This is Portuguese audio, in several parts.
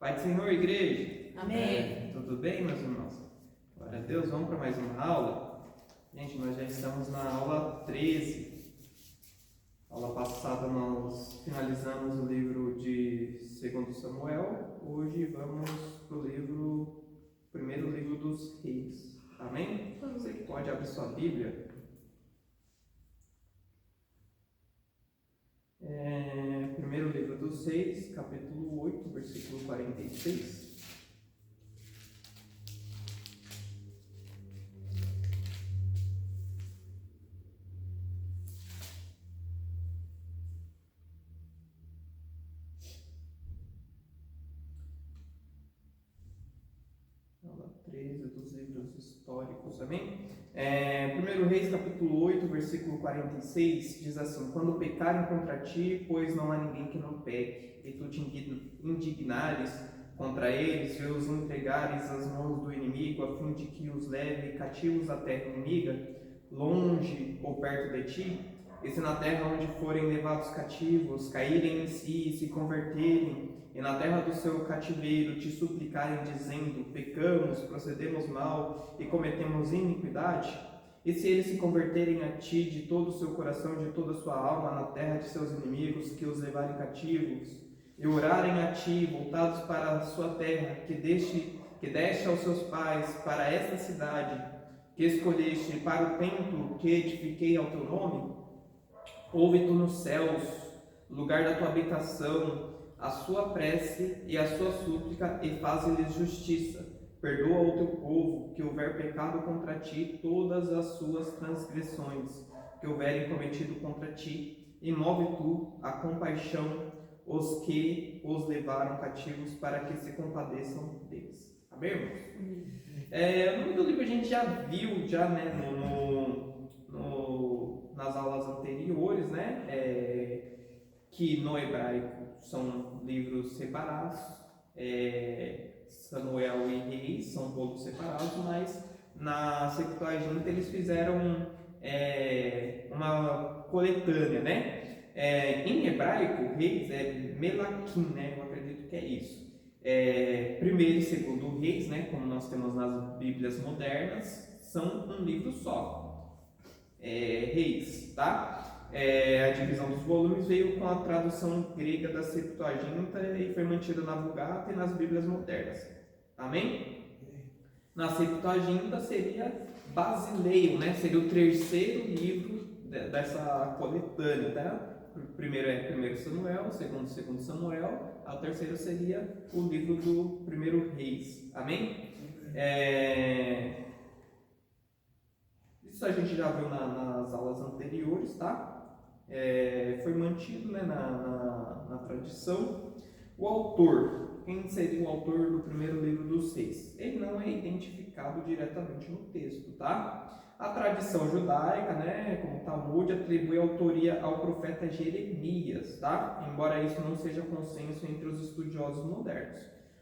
Pai do Senhor, igreja. Amém. Tudo bem, meus irmãos? Glória a Deus, vamos para mais uma aula. Gente, nós já estamos na aula 13. Aula passada nós finalizamos o livro de 2 Samuel. Hoje vamos para o primeiro livro dos Reis. Amém? Você que pode abrir sua Bíblia. Primeiro livro dos Reis, capítulo 8, versículo 46. Aula 13 dos livros históricos, amém? Primeiro Reis, capítulo 8, versículo 46, diz assim: Quando pecarem contra ti, pois não há ninguém que não peque, e tu te indignares contra eles, e os entregares às mãos do inimigo, a fim de que os leve cativos à terra inimiga, longe ou perto de ti, e se na terra onde forem levados cativos, caírem em si e se converterem, e na terra do seu cativeiro te suplicarem, dizendo: pecamos, procedemos mal e cometemos iniquidade, e se eles se converterem a ti de todo o seu coração, de toda a sua alma, na terra de seus inimigos, que os levarem cativos, e orarem a ti, voltados para a sua terra, que deste aos seus pais, para esta cidade, que escolheste, para o templo que edifiquei ao teu nome, ouve tu nos céus, lugar da tua habitação, a sua prece e a sua súplica, e faze-lhes justiça. Perdoa ao teu povo, que houver pecado contra ti, todas as suas transgressões que houverem cometido contra ti, e move tu a compaixão os que os levaram cativos, para que se compadeçam deles. Amém, irmãos? O nome do livro a gente já viu, né, nas aulas anteriores, né, que no hebraico são livros separados, Samuel e Reis são todos separados, mas na Septuaginta eles fizeram uma coletânea, né? Em hebraico, Reis é Melaquim, né? Eu acredito que é isso. Primeiro e segundo Reis, né? Como nós temos nas Bíblias modernas, são um livro só. Reis, tá? A divisão dos volumes veio com a tradução grega da Septuaginta e foi mantida na Vulgata e nas Bíblias modernas. Amém? Na Septuaginta seria Basileio, né? Seria o terceiro livro dessa coletânea, tá? O primeiro é 1 Samuel, o segundo Samuel, o terceiro seria o livro do primeiro Reis. Amém? Isso a gente já viu nas aulas anteriores, tá? Foi mantido, né, na tradição. O autor, quem seria o autor do primeiro livro dos Reis? Ele não é identificado diretamente no texto, tá? A tradição judaica, né, como o Talmud, atribui a autoria ao profeta Jeremias, tá? Embora isso não seja consenso entre os estudiosos modernos.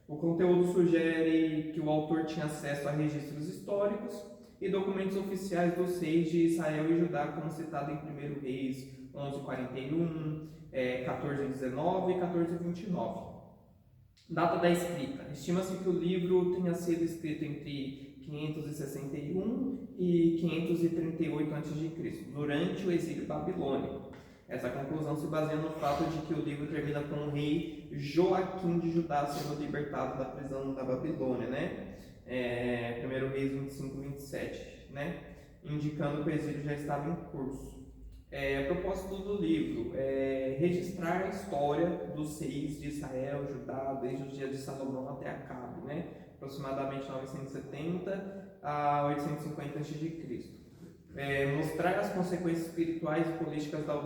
O conteúdo sugere que o autor tinha acesso a registros históricos e documentos oficiais dos reis de Israel e Judá, como citado em 1 Reis 11:41, 14:19 e 14:29. Data da escrita. Estima-se que o livro tenha sido escrito entre 561 e 538 a.C., durante o exílio babilônico. Essa conclusão se baseia no fato de que o livro termina com o rei Joaquim de Judá sendo libertado da prisão da Babilônia, né? 1 Reis 25:27, né? Indicando que o exílio já estava em curso. O propósito do livro é registrar a história dos reis de Israel, Judá, desde os dias de Salomão até Acabe, né? Aproximadamente 970 a 850 a.C. Mostrar as consequências espirituais e políticas da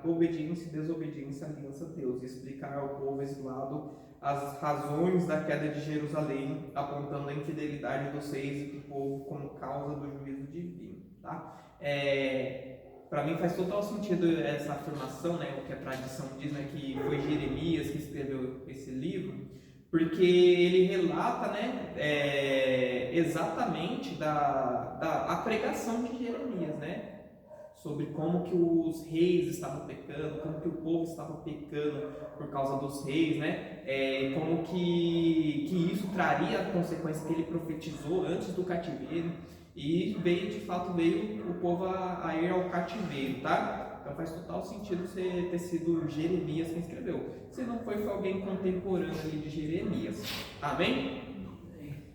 obediência e desobediência à aliança a Deus, e explicar ao povo exilado as razões da queda de Jerusalém, apontando a infidelidade dos reis e do povo como causa do juízo divino, tá? Para mim faz total sentido essa afirmação, né, o que a tradição diz, né, que foi Jeremias que escreveu esse livro, porque ele relata, né, exatamente a pregação de Jeremias, né, sobre como que os reis estavam pecando, como que o povo estava pecando por causa dos reis, né? Como que isso traria a consequência que ele profetizou antes do cativeiro, e de fato veio o povo a ir ao cativeiro, tá? Então faz total sentido você ter sido Jeremias quem escreveu. Se não foi alguém contemporâneo ali de Jeremias. Amém?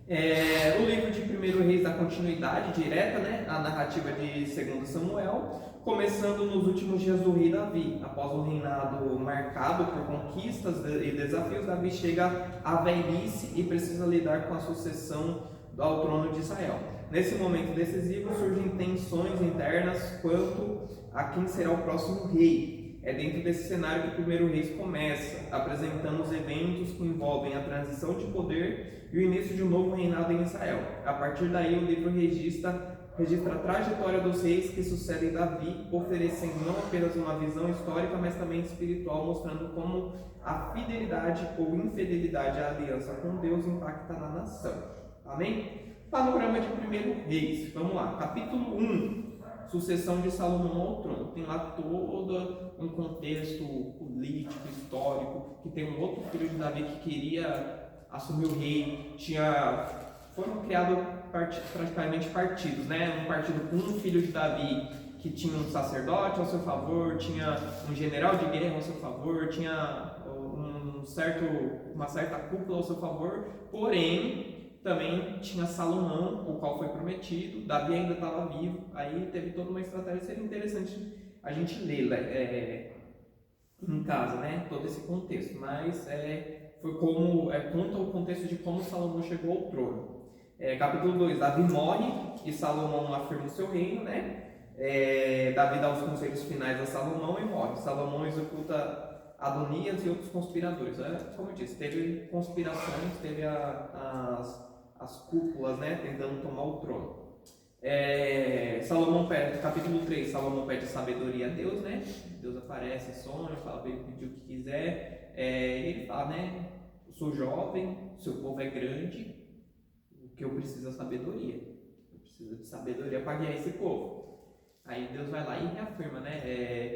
O livro de 1 Reis dá continuidade direta, né, à narrativa de 2 Samuel, começando nos últimos dias do rei Davi. Após um reinado marcado por conquistas e desafios, Davi chega à velhice e precisa lidar com a sucessão ao trono de Israel. Nesse momento decisivo surgem tensões internas quanto a quem será o próximo rei. É dentro desse cenário que o 1 Reis começa, apresentando os eventos que envolvem a transição de poder e o início de um novo reinado em Israel. A partir daí, o livro registra a trajetória dos reis que sucedem Davi, oferecendo não apenas uma visão histórica, mas também espiritual, mostrando como a fidelidade ou infidelidade à aliança com Deus impacta na nação. Amém? Panorama de 1 Reis. Vamos lá. Capítulo 1. Sucessão de Salomão ao trono. Tem lá todo um contexto político, histórico, que tem um outro filho de Davi que queria assumir o rei. Foram criados praticamente partidos, né? Um partido com um filho de Davi que tinha um sacerdote ao seu favor, tinha um general de guerra ao seu favor, tinha uma certa cúpula ao seu favor, porém também tinha Salomão, o qual foi prometido. Davi ainda estava vivo, aí teve toda uma estratégia. Seria interessante a gente ler em casa, né, todo esse contexto, mas conta o contexto de como Salomão chegou ao trono. Capítulo 2, Davi morre e Salomão afirma o seu reino, né? Davi dá os conselhos finais a Salomão e morre. Salomão executa Adonias e outros conspiradores. Como eu disse, teve conspirações, teve as cúpulas, né, tentando tomar o trono. Capítulo 3, Salomão pede sabedoria a Deus, né? Deus aparece em sonho, fala para ele pedir o que quiser. Ele fala, né? Eu sou jovem, seu povo é grande, o que eu preciso é sabedoria. Eu preciso de sabedoria para guiar esse povo. Aí Deus vai lá e reafirma, né?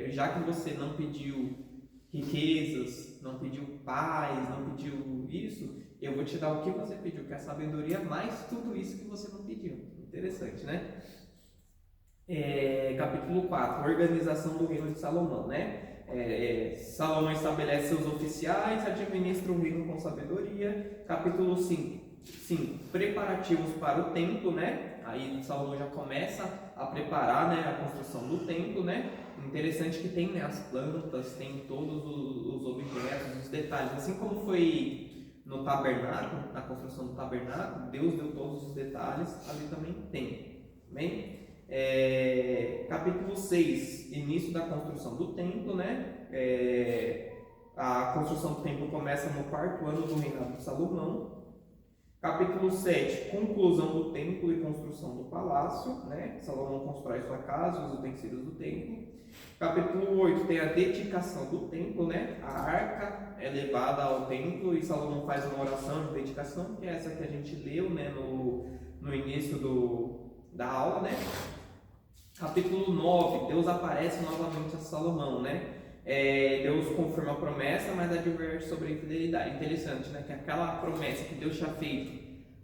Já que você não pediu riquezas, não pediu paz, não pediu isso, eu vou te dar o que você pediu, que é a sabedoria, mais tudo isso que você não pediu. Interessante, né? Capítulo 4, organização do reino de Salomão, né? Salomão estabelece seus oficiais, administra o reino com sabedoria. Capítulo 5, preparativos para o templo, né? Aí Salomão já começa a preparar, né, a construção do templo, né? Interessante que tem, né, as plantas, tem todos os objetos, os detalhes, assim como foi no tabernáculo, na construção do tabernáculo, Deus deu todos os detalhes, ali também tem. Amém? Capítulo 6, início da construção do templo, né? A construção do templo começa no 4º ano do reinado de Salomão. Capítulo 7, conclusão do templo e construção do palácio, né? Salomão constrói sua casa, os utensílios do templo. Capítulo 8 tem a dedicação do templo, né? A arca é levada ao templo e Salomão faz uma oração de dedicação, que é essa que a gente leu, né, no início da aula, né? Capítulo 9, Deus aparece novamente a Salomão, né? Deus confirma a promessa, mas adverte sobre a infidelidade. Interessante, né? Que aquela promessa que Deus tinha feito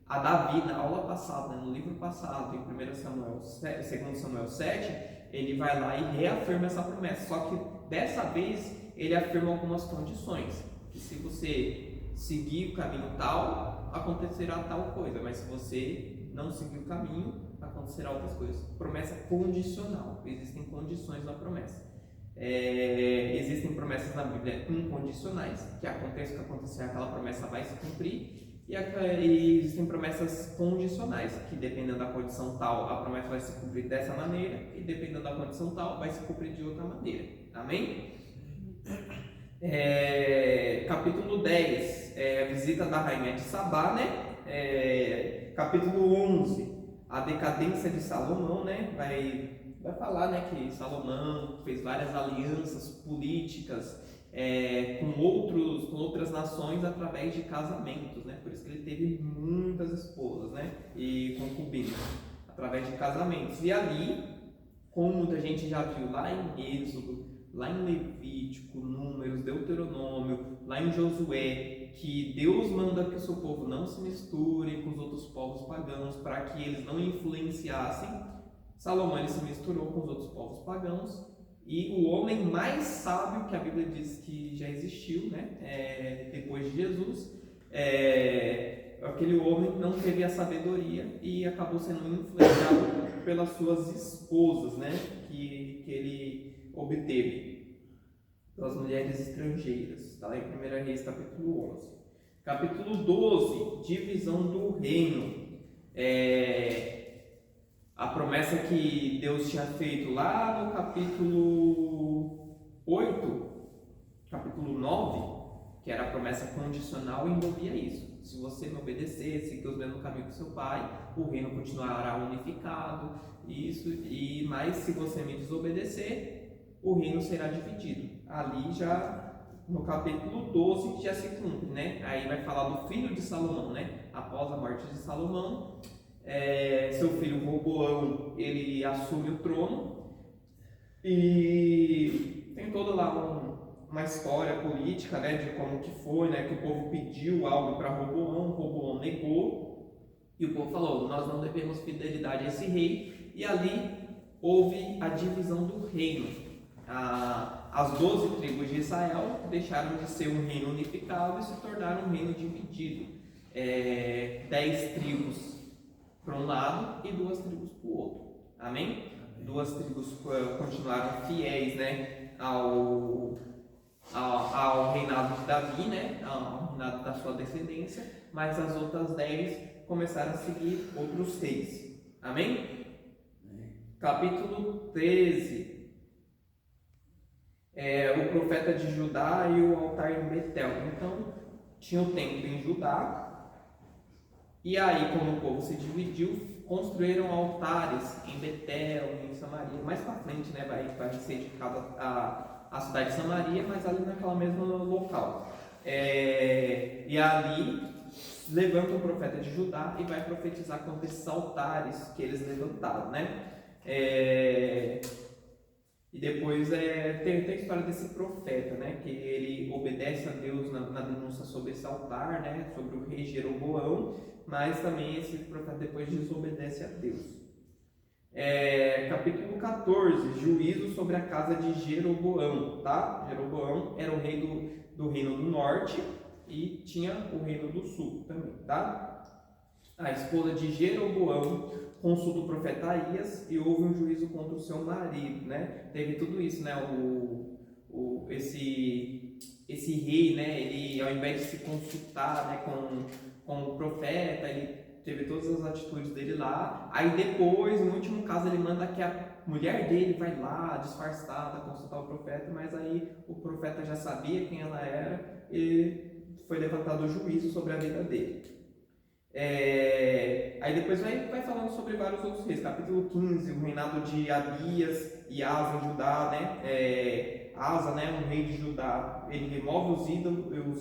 a Davi na aula passada, né? No livro passado, em 2 Samuel 7, ele vai lá e reafirma essa promessa. Só que dessa vez ele afirma algumas condições. Que se você seguir o caminho tal, acontecerá tal coisa. Mas se você não seguir o caminho, acontecerá outras coisas. Promessa condicional. Existem condições na promessa. Existem promessas na Bíblia incondicionais, que aconteça o que acontecer, aquela promessa vai se cumprir, e existem promessas condicionais, que dependendo da condição tal, a promessa vai se cumprir dessa maneira, e dependendo da condição tal, vai se cumprir de outra maneira. Amém? Capítulo 10, a visita da rainha de Sabá, né? Capítulo 11, a decadência de Salomão, né? Vai falar, né, que Salomão fez várias alianças políticas com outras nações através de casamentos, né? Por isso que ele teve muitas esposas, né? E concubinas, através de casamentos. E ali como muita gente já viu lá em Êxodo, lá em Levítico, Números, Deuteronômio, lá em Josué, que Deus manda que o seu povo não se misture com os outros povos pagãos para que eles não influenciassem. Salomão ele se misturou com os outros povos pagãos e o homem mais sábio que a Bíblia diz que já existiu, né, depois de Jesus, aquele homem não teve a sabedoria e acabou sendo influenciado pelas suas esposas, né, que ele obteve das mulheres estrangeiras. Está lá em 1 Reis capítulo 11. Capítulo 12, divisão do reino. A promessa que Deus tinha feito lá no capítulo 8, capítulo 9, que era a promessa condicional, envolvia isso. Se você me obedecer, seguir os mesmos caminhos que seu pai, o reino continuará unificado, mas se você me desobedecer, o reino será dividido. Ali já, no capítulo 12, já se cumpre, né? Aí vai falar do filho de Salomão, né? Após a morte de Salomão, seu filho Roboão, ele assume o trono e tem toda lá uma história política, né, de como que foi, né, que o povo pediu algo para Roboão negou, e o povo falou, nós não devemos fidelidade a esse rei, e ali houve a divisão do reino. As 12 tribos de Israel deixaram de ser um reino unificado e se tornaram um reino dividido. 10 tribos para um lado e 2 tribos para o outro. Amém? 2 tribos continuaram fiéis, né, ao reinado de Davi, né, ao reinado da sua descendência, mas as outras 10 começaram a seguir outros reis. Amém? Capítulo 13. O profeta de Judá e o altar em Betel. Então, tinha o templo em Judá, e aí, como o povo se dividiu, construíram altares em Betel, em Samaria. Mais para frente, né, vai ser dedicado a cidade de Samaria, mas ali naquela mesma local. E ali levanta o profeta de Judá e vai profetizar contra esses altares que eles levantaram, né? E depois tem a história desse profeta, né? Que ele obedece a Deus na denúncia sobre esse altar, né? Sobre o rei Jeroboão, mas também esse profeta depois desobedece a Deus. Capítulo 14, juízo sobre a casa de Jeroboão, tá? Jeroboão era o rei do reino do norte e tinha o reino do sul também, tá? A esposa de Jeroboão consulta o profeta Aías e houve um juízo contra o seu marido, né? Teve tudo isso, né? Esse rei, né? Ele, ao invés de se consultar, né, com o profeta, ele teve todas as atitudes dele lá. Aí depois, no último caso, ele manda que a mulher dele vai lá, disfarçada, consultar o profeta, mas aí o profeta já sabia quem ela era e foi levantado o juízo sobre a vida dele. Aí depois vai falando sobre vários outros reis. Capítulo 15, o reinado de Abias e Asa em Judá, né? Asa, né, um rei de Judá, ele remove os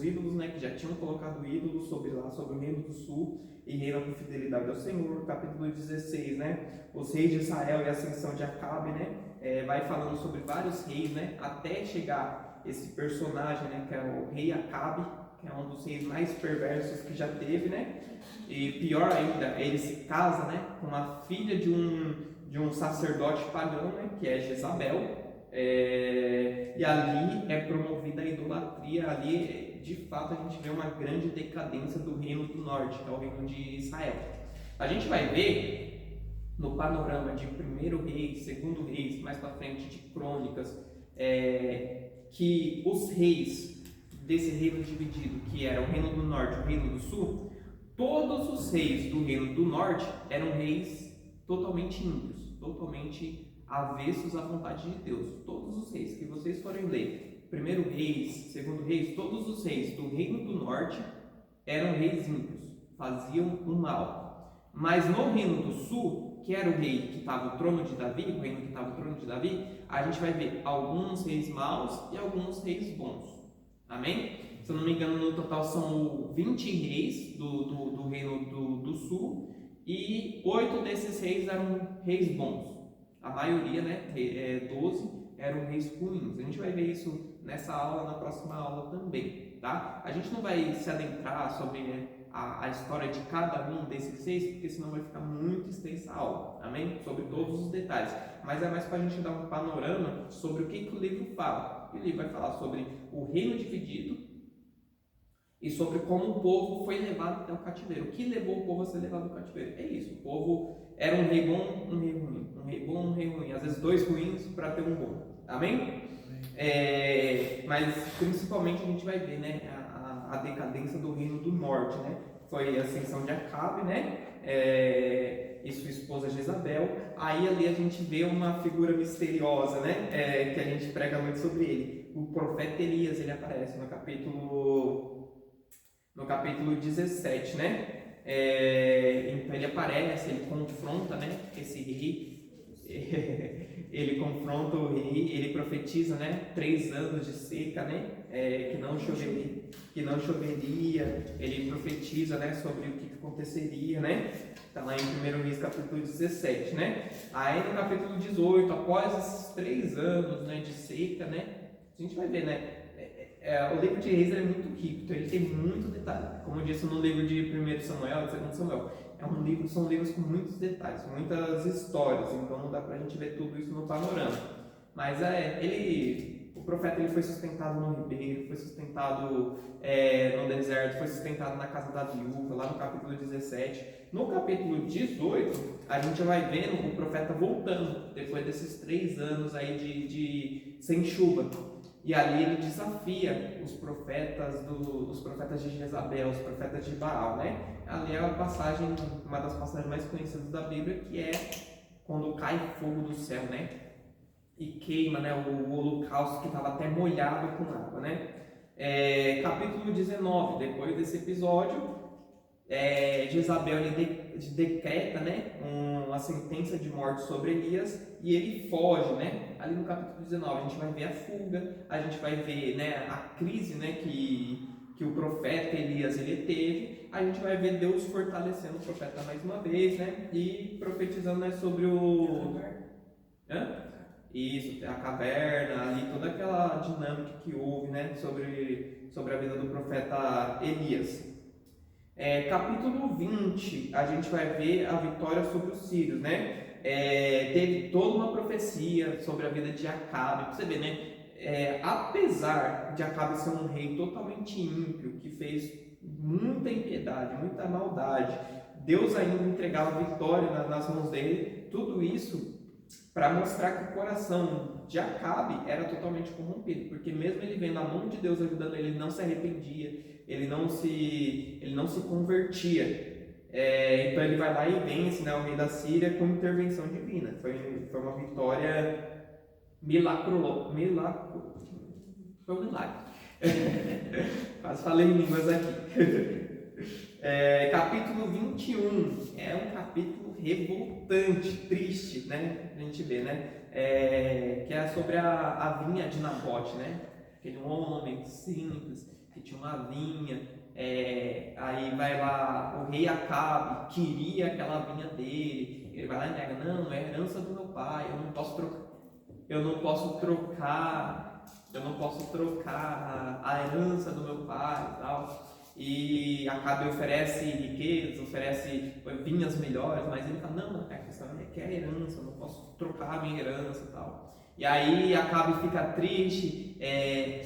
ídolos, né, que já tinham colocado ídolos sobre o reino do sul e reina com fidelidade ao Senhor. Capítulo 16, né, os reis de Israel e a ascensão de Acabe, né, vai falando sobre vários reis, né, até chegar esse personagem, né, que é o rei Acabe, que é um dos reis mais perversos que já teve, né, e pior ainda, ele se casa, né, com uma filha de um sacerdote pagão, né, que é Jezabel. E ali é promovida a idolatria. Ali, de fato, a gente vê uma grande decadência do reino do norte, que é o reino de Israel. A gente vai ver no panorama de 1º Reis, 2º Reis, mais para frente de Crônicas, que os reis desse reino dividido, que era o reino do norte e o reino do sul, todos os reis do reino do norte eram reis totalmente ímpios, totalmente avessos à vontade de Deus. Todos os reis que vocês forem ler, 1º Reis, 2º Reis, todos os reis do reino do norte eram reis ímpios, faziam o mal. Mas no reino do sul, que era o rei que estava no trono de Davi, o reino que estava no trono de Davi, a gente vai ver alguns reis maus e alguns reis bons. Amém? Se eu não me engano, no total são 20 reis do reino do sul, e 8 desses reis eram reis bons. a maioria, né, 12, eram reis ruins. A gente vai ver isso nessa aula, na próxima aula também, tá? A gente não vai se adentrar sobre, né, a história de cada um desses 6, porque senão vai ficar muito extensa a aula, amém? Sobre todos os detalhes. Mas é mais para a gente dar um panorama sobre o que o livro fala. O livro vai falar sobre o reino dividido e sobre como o povo foi levado até o cativeiro. O que levou o povo a ser levado ao cativeiro? É isso, o povo era um rei bom, um rei ruim. Um rei bom, um rei ruim. Às vezes 2 ruins para ter um bom. Amém? Mas principalmente a gente vai ver, né, a decadência do reino do norte, né? Foi a ascensão de Acabe, né? E sua esposa Jezabel. Aí ali a gente vê uma figura misteriosa, né? Que a gente prega muito sobre ele. O profeta Elias, ele aparece no capítulo 17, né? Então ele aparece, ele confronta, né, esse rei. Ele confronta o rei, ele profetiza, né, 3 anos de seca, né, que não choveria, ele profetiza, né, sobre o que aconteceria, né, está lá em 1 Reis capítulo 17, né, aí no capítulo 18, após esses 3 anos, né, de seca, né, a gente vai ver, né, o livro de Reis é muito rico, então ele tem muito detalhe, como eu disse no livro de 1 Samuel e 2 Samuel. São livros com muitos detalhes, muitas histórias, então não dá pra gente ver tudo isso no panorama. Mas o profeta ele foi sustentado no ribeiro, foi sustentado no deserto, foi sustentado na casa da viúva, lá no capítulo 17. No capítulo 18, a gente vai vendo o profeta voltando, depois desses 3 anos aí de sem chuva. E ali ele desafia os profetas de Jezabel, os profetas de Baal, né? Ali é uma das passagens mais conhecidas da Bíblia, que é quando cai fogo do céu, né? E queima, né, o holocausto que estava até molhado com água, né? Capítulo 19, depois desse episódio, Jezabel decreta, né, uma sentença de morte sobre Elias e ele foge, né? Ali no capítulo 19 a gente vai ver a fuga, a gente vai ver, né, a crise, né, que o profeta Elias ele teve. A gente vai ver Deus fortalecendo o profeta mais uma vez, né, e profetizando, né, sobre Isso, a caverna, ali toda aquela dinâmica que houve, né, sobre a vida do profeta Elias. Capítulo 20, a gente vai ver a vitória sobre os sírios, né? Teve toda uma profecia sobre a vida de Acabe. Pra você ver, né? Apesar de Acabe ser um rei totalmente ímpio, que fez muita impiedade, muita maldade, Deus ainda entregava a vitória nas mãos dele. Tudo isso para mostrar que o coração de Acabe era totalmente corrompido, porque mesmo ele vendo a mão de Deus ajudando ele, não se arrependia, ele não se convertia. Então ele vai lá e vence, né, o rei da Síria com intervenção divina. Foi uma vitória foi um milagre. Quase falei em línguas aqui. Capítulo 21 é um capítulo revoltante, triste, né? A gente vê, né? Que é sobre a vinha de Nabote, né? Aquele homem simples que tinha uma vinha. Aí vai lá, o rei Acabe queria aquela vinha dele. Ele vai lá e nega: não, é herança do meu pai, eu não posso trocar a herança do meu pai e tal. E Acabe oferece riquezas, oferece vinhas melhores, mas ele fala: não, a questão é que é a herança, eu não posso trocar a minha herança e tal. E aí Acabe fica triste,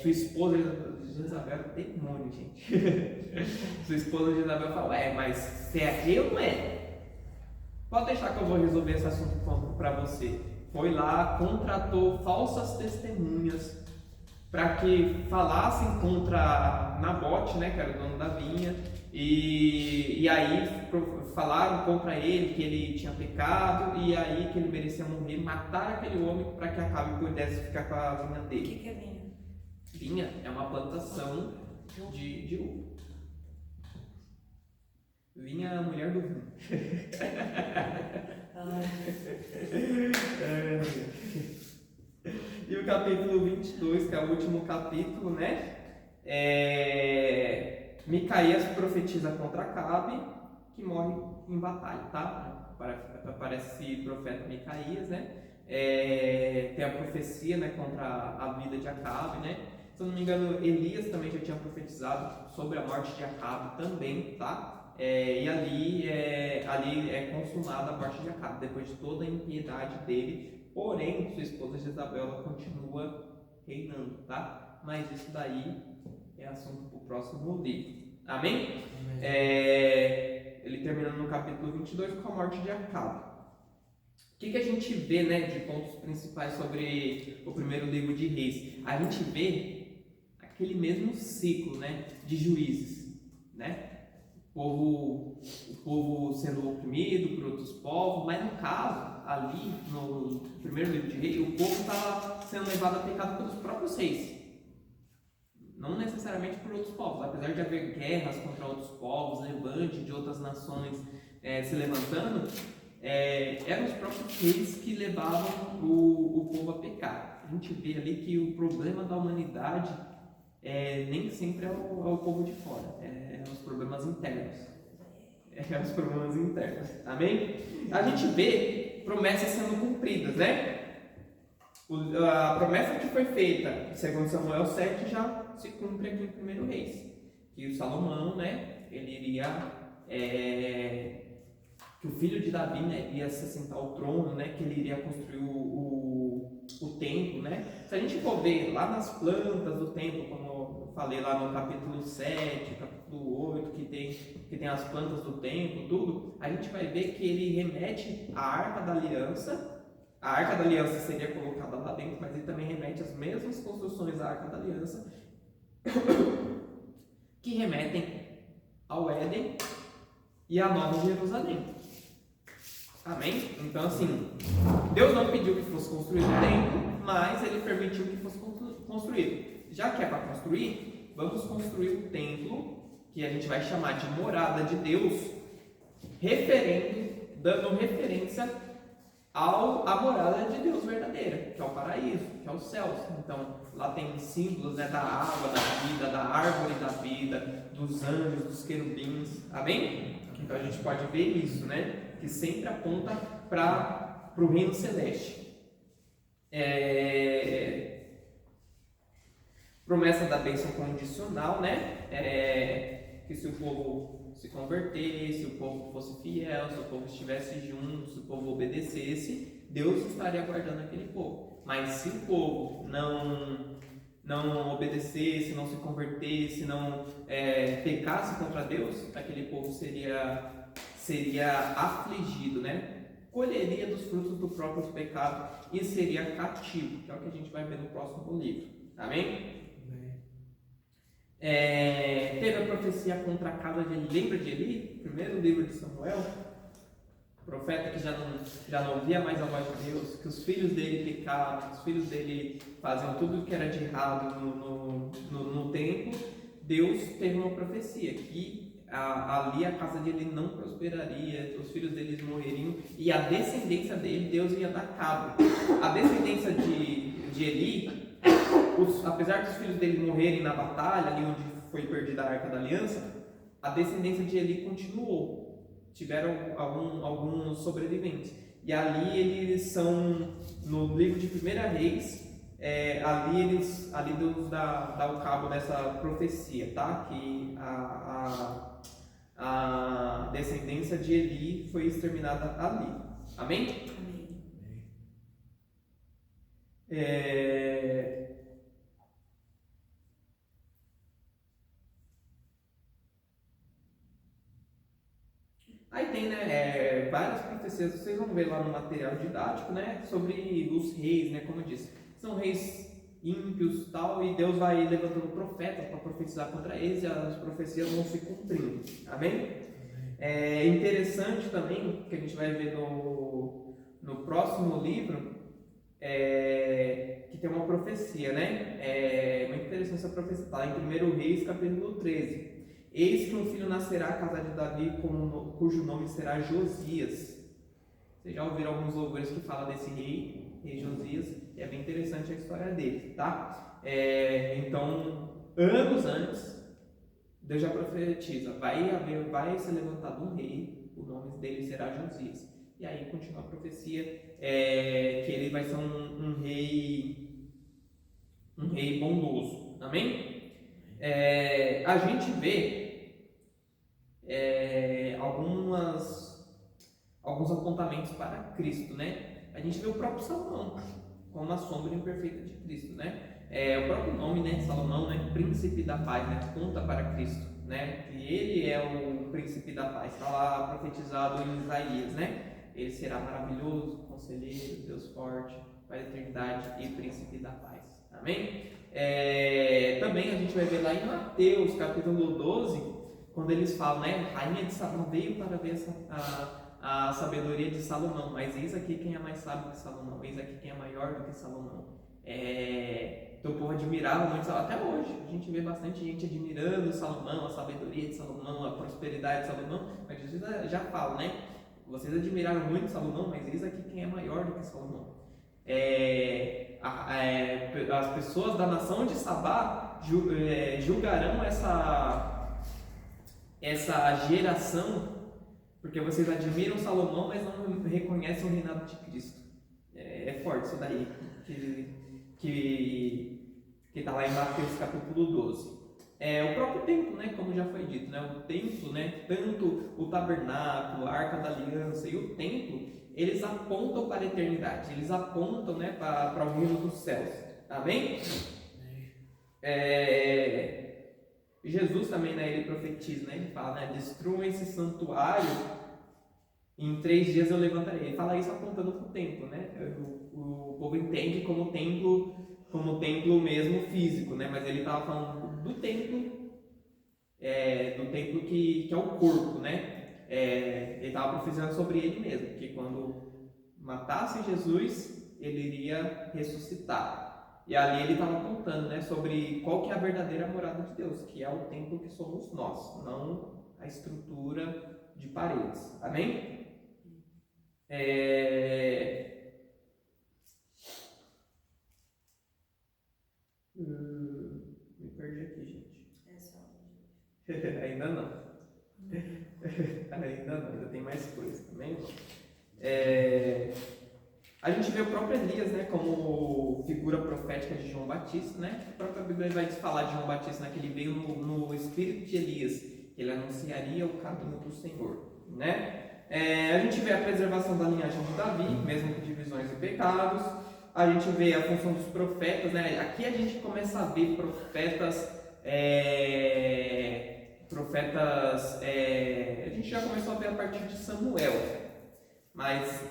sua esposa Jezabel, demônio, gente. Sua esposa Jezabel fala: mas você é rei ou não é? Pode deixar que eu vou resolver esse assunto para você. Foi lá, contratou falsas testemunhas para que falassem contra Nabote, né, que era o dono da vinha, e aí falaram contra ele que ele tinha pecado e aí que ele merecia morrer, mataram aquele homem para que Acabe pudesse ficar com a vinha dele. O que é vinha? Vinha é uma plantação de uva. Vinha a mulher do vinho. E o capítulo 22, que é o último capítulo, né? Micaías profetiza contra Acabe, que morre em batalha, tá? Aparece esse profeta Micaías, né? Tem a profecia, né, contra a vida de Acabe, né? Se eu não me engano, Elias também já tinha profetizado sobre a morte de Acabe também, tá? E ali é consumada a morte de Acabe, depois de toda a impiedade dele. Porém, sua esposa Jezabel ela continua reinando, tá? Mas isso daí é assunto para o próximo livro. Amém? Ele termina no capítulo 22 com a morte de Acabe. O que a gente vê, né, de pontos principais sobre o primeiro livro de Reis? A gente vê aquele mesmo ciclo, né, de juízes, né? O povo sendo oprimido por outros povos, mas no caso, ali no primeiro livro de Reis, o povo estava sendo levado a pecado pelos próprios reis. Não necessariamente por outros povos, apesar de haver guerras contra outros povos, levante de outras nações se levantando, eram os próprios reis que levavam o povo a pecar. A gente vê ali que o problema da humanidade nem sempre é o povo de fora, os problemas internos. Os problemas internos, amém? A gente vê promessas sendo cumpridas, né? A promessa que foi feita, segundo Samuel 7, já se cumpre aqui em 1 Reis. Que o Salomão, né, ele iria, que o filho de Davi, né, ia se assentar ao trono, né, que ele iria construir o templo, né. Se a gente for ver lá nas plantas do templo, como eu falei lá no capítulo 7, capítulo 8, que tem as plantas do templo, tudo, a gente vai ver que ele remete à Arca da Aliança. A Arca da Aliança seria colocada lá dentro, mas ele também remete às mesmas construções da Arca da Aliança que remetem ao Éden e à Nova Jerusalém. Amém? Então, assim, Deus não pediu que fosse construído o templo, mas Ele permitiu que fosse construído. Já que é para construir, vamos construir o templo, que a gente vai chamar de morada de Deus, dando referência à morada de Deus verdadeira, que é o paraíso, que é os céus. Então, lá tem símbolos, né, da água, da vida, da árvore da vida, dos anjos, dos querubins. Amém? Então, a gente pode ver isso, né, que sempre aponta para o reino celeste. Promessa da bênção condicional, né, que se o povo se convertesse, se o povo fosse fiel, se o povo estivesse junto, se o povo obedecesse, Deus estaria guardando aquele povo. Mas se o povo não obedecesse, não se convertesse, não pecasse contra Deus, aquele povo seria afligido, né? Colheria dos frutos do próprio pecado e seria cativo, que é o que a gente vai ver no próximo livro. Amém? Teve a profecia contra a casa de Eli. Lembra de Eli? Primeiro livro de Samuel, profeta que já não ouvia mais a voz de Deus, que os filhos dele pecavam, os filhos dele faziam tudo o que era de errado no templo. Deus teve uma profecia que ali a casa de Eli não prosperaria, os filhos deles morreriam e a descendência dele Deus ia dar cabo. A descendência de Eli, apesar dos filhos dele morrerem na batalha, ali onde foi perdida a Arca da Aliança, a descendência de Eli continuou. Tiveram alguns sobreviventes. E ali eles são, no livro de 1 Reis, ali Deus dá o cabo dessa profecia, tá? Que a descendência de Eli foi exterminada ali. Amém? Aí tem, né, várias profecias, vocês vão ver lá no material didático, né, sobre os reis, né, como eu disse, são reis ímpios tal, e Deus vai levantando profetas para profetizar contra eles e as profecias vão se cumprindo. Amém? É interessante também, que a gente vai ver no próximo livro, que tem uma profecia, né? É muito interessante essa profecia, está em 1 Reis, capítulo 13. Eis que um filho nascerá à casa de Davi, cujo nome será Josias. Vocês já ouviram alguns louvores que falam desse rei Josias, e é bem interessante a história dele, tá? Então, anos antes, Deus já profetiza, vai ser levantado um rei, o nome dele será Josias. e aí continua a profecia que ele vai ser um rei bondoso. Amém? A gente vê alguns apontamentos para Cristo, né? A gente vê o próprio Salomão como a sombra imperfeita de Cristo, né? O próprio nome, né, Salomão, né, príncipe da paz, né, aponta para Cristo, né? E ele é o príncipe da paz. Está lá profetizado em Isaías, né? Ele será maravilhoso, conselheiro, Deus forte, Pai da eternidade e príncipe da paz. Amém? Também a gente vai ver lá em Mateus, capítulo 12, quando eles falam, né? Rainha de Salomão veio para ver a sabedoria de Salomão, mas eis aqui quem é mais sábio que Salomão, eis aqui quem é maior do que Salomão. Então o povo admirava muito Salomão, até hoje a gente vê bastante gente admirando Salomão, a sabedoria de Salomão, a prosperidade de Salomão, mas Jesus já fala, né? Vocês admiraram muito Salomão, mas eis aqui quem é maior do que Salomão. As pessoas da nação de Sabá julgarão essa geração, porque vocês admiram Salomão, mas não reconhecem o reinado de Cristo. É forte isso daí, que está lá em Mateus capítulo 12. O próprio templo, né, como já foi dito, né, o templo, né, tanto o tabernáculo, a arca da aliança e o templo, eles apontam para a eternidade, eles apontam, né, para o reino dos céus. Amém? Jesus também, né, ele profetiza, né, ele fala, né, destruam esse santuário, em 3 dias eu levantarei. Ele fala isso apontando para o templo, né? O povo entende como templo mesmo físico, né? Mas ele estava falando do templo que é o corpo, né? Ele estava profetizando sobre ele mesmo, que quando matasse Jesus, ele iria ressuscitar. E ali ele estava apontando, né, sobre qual que é a verdadeira morada de Deus, que é o templo que somos nós, não a estrutura de paredes. Amém? Me perdi aqui, gente. Ainda não. Ainda tem mais coisa também. A gente vê o próprio Elias, né, como figura profética de João Batista, né? A própria Bíblia vai falar de João Batista, né, que ele veio no espírito de Elias, ele anunciaria o caminho do Senhor, né? A gente vê a preservação da linhagem de Davi, mesmo com divisões e pecados. A gente vê a função dos profetas, né? Aqui a gente começa a ver profetas. A gente já começou a ver a partir de Samuel, mas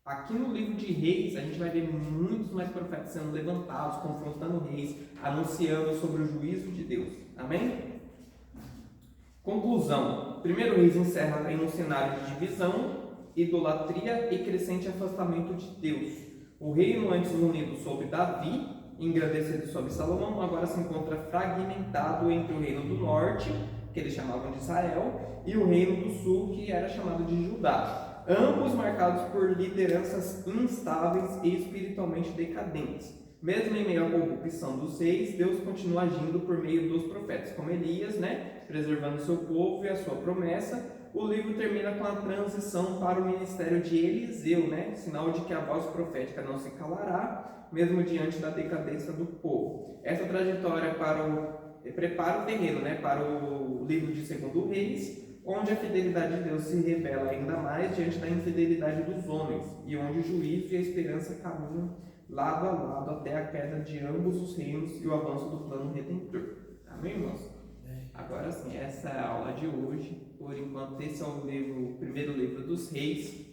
aqui no livro de Reis a gente vai ver muitos mais profetas sendo levantados, confrontando reis, anunciando sobre o juízo de Deus. Amém? Conclusão. Primeiro Reis encerra em um cenário de divisão, idolatria e crescente afastamento de Deus. O reino antes unido sob Davi, engrandecido sob Salomão, agora se encontra fragmentado entre o reino do norte, que eles chamavam de Israel, e o reino do sul, que era chamado de Judá. Ambos marcados por lideranças instáveis e espiritualmente decadentes. Mesmo em meio à corrupção dos reis, Deus continua agindo por meio dos profetas, como Elias, né, preservando seu povo e a sua promessa. O livro termina com a transição para o ministério de Eliseu, né, sinal de que a voz profética não se calará, mesmo diante da decadência do povo. Essa trajetória prepara o terreno, né, para o livro de 2 Reis, onde a fidelidade de Deus se revela ainda mais diante da infidelidade dos homens, e onde o juízo e a esperança caminham lado a lado até a queda de ambos os reinos e o avanço do plano redentor. Amém, irmãos? Agora sim, essa é a aula de hoje. Por enquanto, esse é o primeiro livro dos Reis.